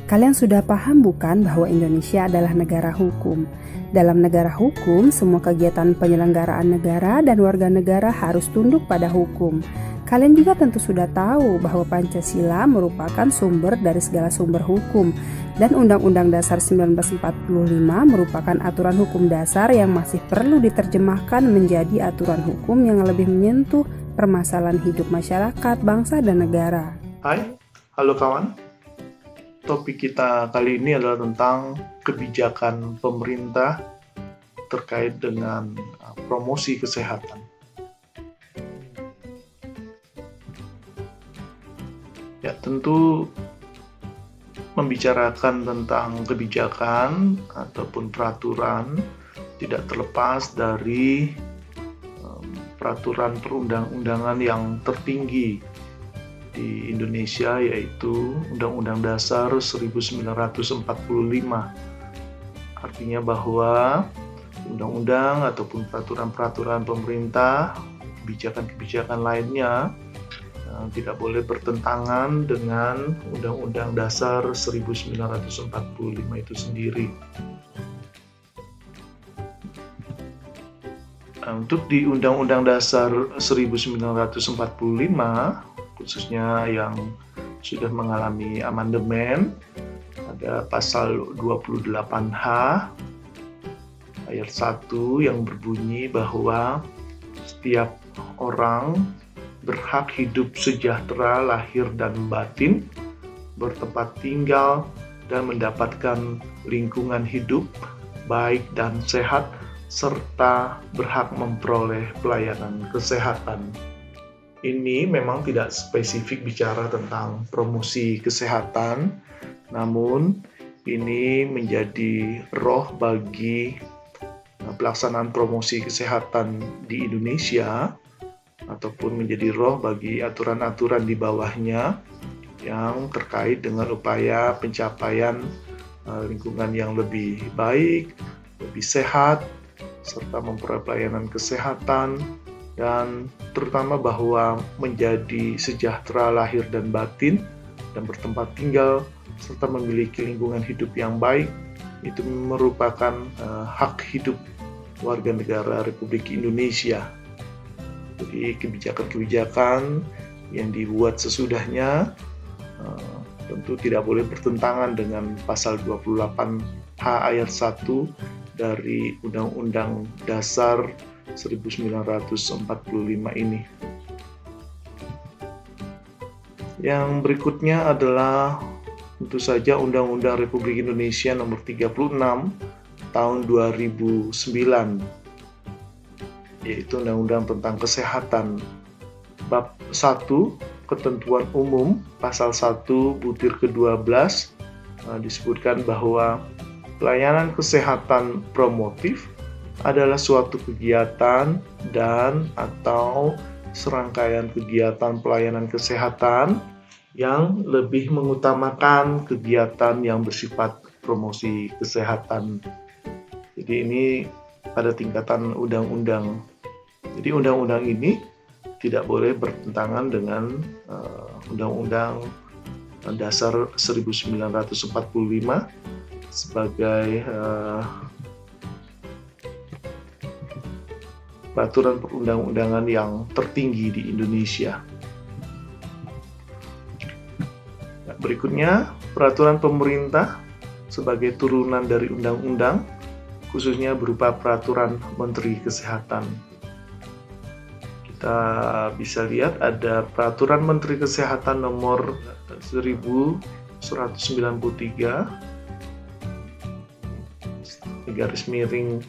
Kalian sudah paham bukan bahwa Indonesia adalah negara hukum? Dalam negara hukum, semua kegiatan penyelenggaraan negara dan warga negara harus tunduk pada hukum. Kalian juga tentu sudah tahu bahwa Pancasila merupakan sumber dari segala sumber hukum, dan Undang-Undang Dasar 1945 merupakan aturan hukum dasar yang masih perlu diterjemahkan menjadi aturan hukum yang lebih menyentuh permasalahan hidup masyarakat, bangsa, dan negara. Hai, halo kawan. Topik kita kali ini adalah tentang kebijakan pemerintah terkait dengan promosi kesehatan. Ya, tentu membicarakan tentang kebijakan ataupun peraturan tidak terlepas dari peraturan perundang-undangan yang tertinggi di Indonesia, yaitu Undang-Undang Dasar 1945. Artinya bahwa undang-undang ataupun peraturan-peraturan pemerintah, kebijakan-kebijakan lainnya tidak boleh bertentangan dengan Undang-Undang Dasar 1945 itu sendiri. Untuk di Undang-Undang Dasar 1945, khususnya yang sudah mengalami amandemen, ada pasal 28H ayat 1 yang berbunyi bahwa setiap orang berhak hidup sejahtera lahir dan batin, bertempat tinggal dan mendapatkan lingkungan hidup baik dan sehat, serta berhak memperoleh pelayanan kesehatan. Ini memang tidak spesifik bicara tentang promosi kesehatan, namun ini menjadi roh bagi pelaksanaan promosi kesehatan di Indonesia, ataupun menjadi roh bagi aturan-aturan di bawahnya yang terkait dengan upaya pencapaian lingkungan yang lebih baik, lebih sehat, serta memperoleh pelayanan kesehatan, dan terutama bahwa menjadi sejahtera lahir dan batin dan bertempat tinggal serta memiliki lingkungan hidup yang baik itu merupakan hak hidup warga negara Republik Indonesia. Jadi kebijakan-kebijakan yang dibuat sesudahnya tentu tidak boleh bertentangan dengan pasal 28H ayat 1 dari Undang-Undang Dasar 1945 ini. Yang berikutnya adalah tentu saja Undang-Undang Republik Indonesia Nomor 36 Tahun 2009, yaitu Undang-Undang tentang Kesehatan. Bab 1, Ketentuan Umum, Pasal 1 butir ke-12 disebutkan bahwa pelayanan kesehatan promotif adalah suatu kegiatan dan atau serangkaian kegiatan pelayanan kesehatan yang lebih mengutamakan kegiatan yang bersifat promosi kesehatan. Jadi ini pada tingkatan undang-undang. Jadi undang-undang ini tidak boleh bertentangan dengan Undang-Undang Dasar 1945 sebagai peraturan perundang-undangan yang tertinggi di Indonesia. Berikutnya, peraturan pemerintah sebagai turunan dari undang-undang, khususnya berupa peraturan Menteri Kesehatan. Kita bisa lihat ada peraturan Menteri Kesehatan nomor 1193 garis miring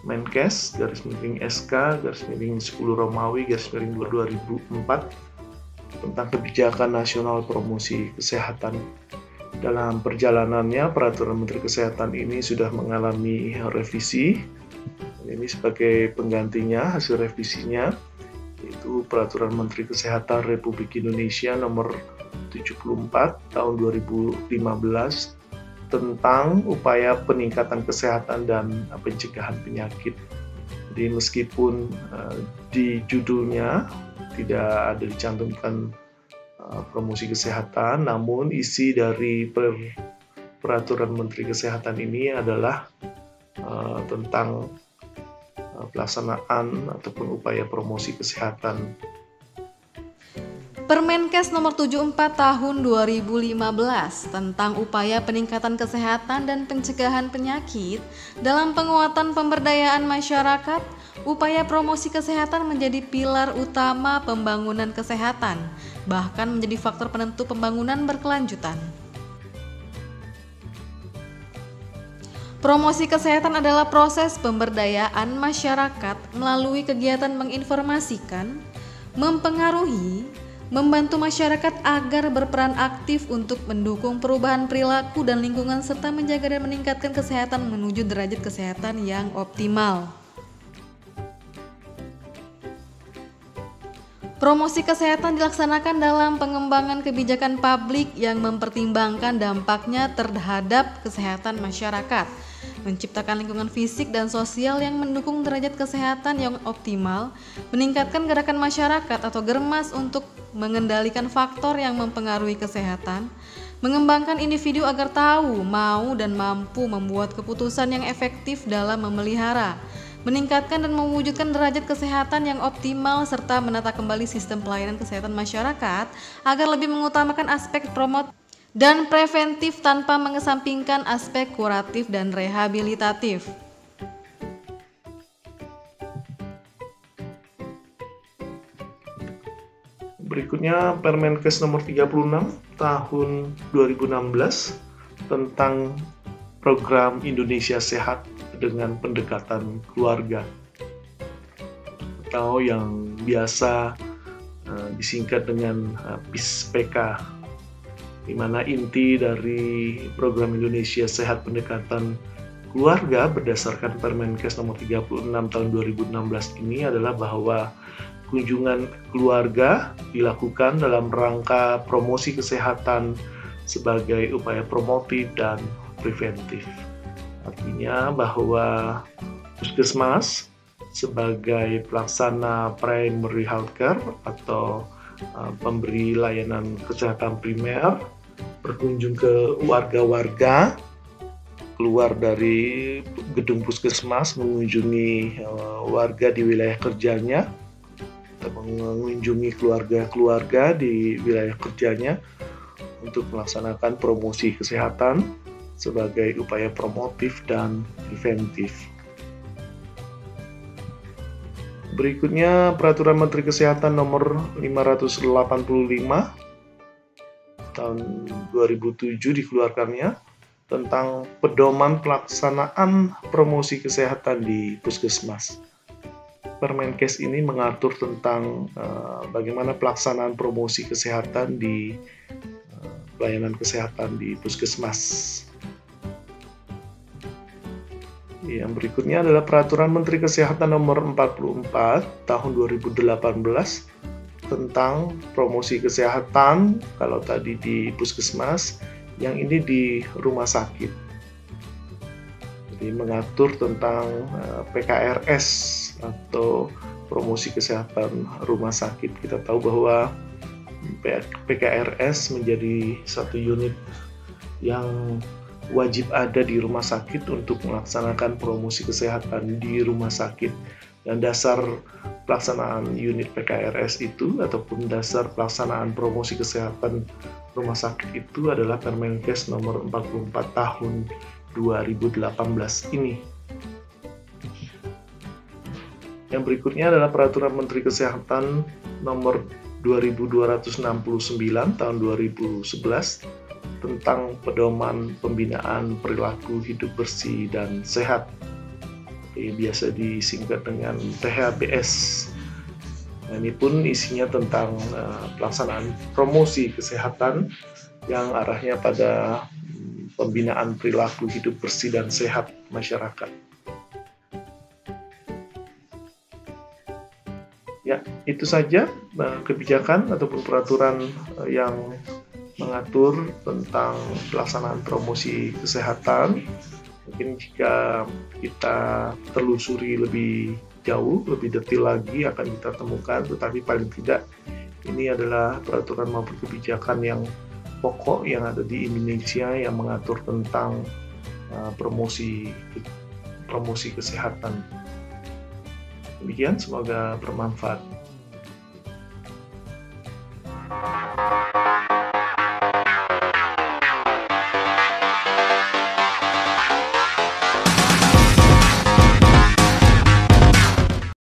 Menkes, garis miring SK, garis miring 10 Romawi, garis miring 2004 tentang kebijakan nasional promosi kesehatan. Dalam perjalanannya, peraturan Menteri Kesehatan ini sudah mengalami revisi. Ini sebagai penggantinya, hasil revisinya, yaitu Peraturan Menteri Kesehatan Republik Indonesia Nomor 74 Tahun 2015 tentang upaya peningkatan kesehatan dan pencegahan penyakit. Jadi meskipun di judulnya tidak ada dicantumkan promosi kesehatan, namun isi dari Peraturan Menteri Kesehatan ini adalah tentang pelaksanaan ataupun upaya promosi kesehatan. Permenkes nomor 74 tahun 2015 tentang upaya peningkatan kesehatan dan pencegahan penyakit dalam penguatan pemberdayaan masyarakat, upaya promosi kesehatan menjadi pilar utama pembangunan kesehatan, bahkan menjadi faktor penentu pembangunan berkelanjutan. Promosi kesehatan adalah proses pemberdayaan masyarakat melalui kegiatan menginformasikan, mempengaruhi, membantu masyarakat agar berperan aktif untuk mendukung perubahan perilaku dan lingkungan serta menjaga dan meningkatkan kesehatan menuju derajat kesehatan yang optimal. Promosi kesehatan dilaksanakan dalam pengembangan kebijakan publik yang mempertimbangkan dampaknya terhadap kesehatan masyarakat, menciptakan lingkungan fisik dan sosial yang mendukung derajat kesehatan yang optimal, meningkatkan gerakan masyarakat atau germas untuk mengendalikan faktor yang mempengaruhi kesehatan, mengembangkan individu agar tahu, mau, dan mampu membuat keputusan yang efektif dalam memelihara, meningkatkan dan mewujudkan derajat kesehatan yang optimal, serta menata kembali sistem pelayanan kesehatan masyarakat agar lebih mengutamakan aspek promotif dan preventif tanpa mengesampingkan aspek kuratif dan rehabilitatif. Berikutnya Permenkes nomor 36 tahun 2016 tentang program Indonesia Sehat dengan pendekatan keluarga, atau yang biasa disingkat dengan PISPK, di mana inti dari program Indonesia Sehat pendekatan keluarga berdasarkan Permenkes nomor 36 tahun 2016 ini adalah bahwa kunjungan keluarga dilakukan dalam rangka promosi kesehatan sebagai upaya promotif dan preventif. Artinya bahwa puskesmas sebagai pelaksana primary healthcare atau pemberi layanan kesehatan primer berkunjung ke warga-warga, keluar dari gedung puskesmas mengunjungi warga di wilayah kerjanya atau mengunjungi keluarga-keluarga di wilayah kerjanya untuk melaksanakan promosi kesehatan sebagai upaya promotif dan preventif. Berikutnya Peraturan Menteri Kesehatan Nomor 585 tahun 2007 dikeluarkannya tentang pedoman pelaksanaan promosi kesehatan di puskesmas. Permenkes ini mengatur tentang bagaimana pelaksanaan promosi kesehatan di pelayanan kesehatan di puskesmas. Yang berikutnya adalah Peraturan Menteri Kesehatan Nomor 44 Tahun 2018 tentang promosi kesehatan, kalau tadi di puskesmas, yang ini di rumah sakit. Jadi mengatur tentang PKRS atau promosi kesehatan rumah sakit. Kita tahu bahwa PKRS menjadi satu unit yang wajib ada di rumah sakit untuk melaksanakan promosi kesehatan di rumah sakit. Dan dasar pelaksanaan unit PKRS itu ataupun dasar pelaksanaan promosi kesehatan rumah sakit itu adalah Permenkes nomor 44 tahun 2018 ini. Yang berikutnya adalah Peraturan Menteri Kesehatan nomor 2269 tahun 2011 tentang pedoman pembinaan perilaku hidup bersih dan sehat. Biasa disingkat dengan PHBS. Nah, ini pun isinya tentang pelaksanaan promosi kesehatan yang arahnya pada pembinaan perilaku hidup bersih dan sehat masyarakat. Ya, itu saja kebijakan ataupun peraturan yang mengatur tentang pelaksanaan promosi kesehatan. Mungkin jika kita telusuri lebih jauh, lebih detail lagi akan kita temukan, tetapi paling tidak ini adalah peraturan maupun kebijakan yang pokok yang ada di Indonesia yang mengatur tentang promosi kesehatan. Demikian, semoga bermanfaat.